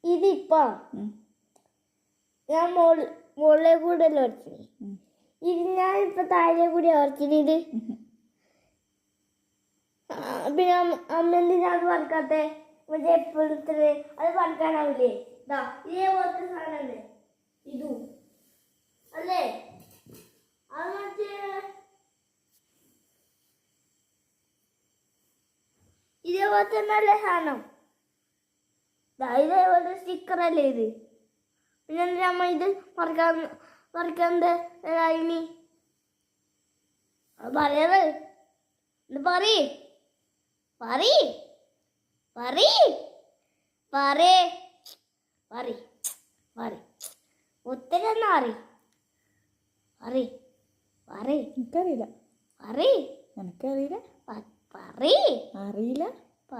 ഇതിപ്പോ ഞാൻ മുകളിലെ കൂടെ അല്ലേ വരച്ചത്. ഇത് ഞാൻ ഇപ്പൊ താഴെ കൂടി വരച്ചത്. ഇത് പിന്നെ അമ്മ എന്തിനാ അത് വറക്കാത്തെ? മറ്റേ എപ്പോഴത്തെ അത് വറക്കാനാവില്ലേ? ഇതാ ഇതേപോലത്തെ സാധനല്ലേ ഇതും അല്ലേ? അത് മറ്റേ ഇതേപോലെ തന്നെ അല്ലേ സാധനം? ഇതേപോലെ സ്റ്റിക്കർ അല്ലേ ഇത്? പിന്നെ എന്തിനാ അമ്മ ഇത് വറക്കാണ്ട് ഇനി അത് പറയത്? ഇത് പറയ് പറയ് പറയ് പറയ് പറയ് പറയ് ഉത്തരം പറയ് പറയ് പറയ്. എനിക്കറിയില്ല. പറയ്. എനിക്കറിയില്ല. പറയ്. അറിയില്ല.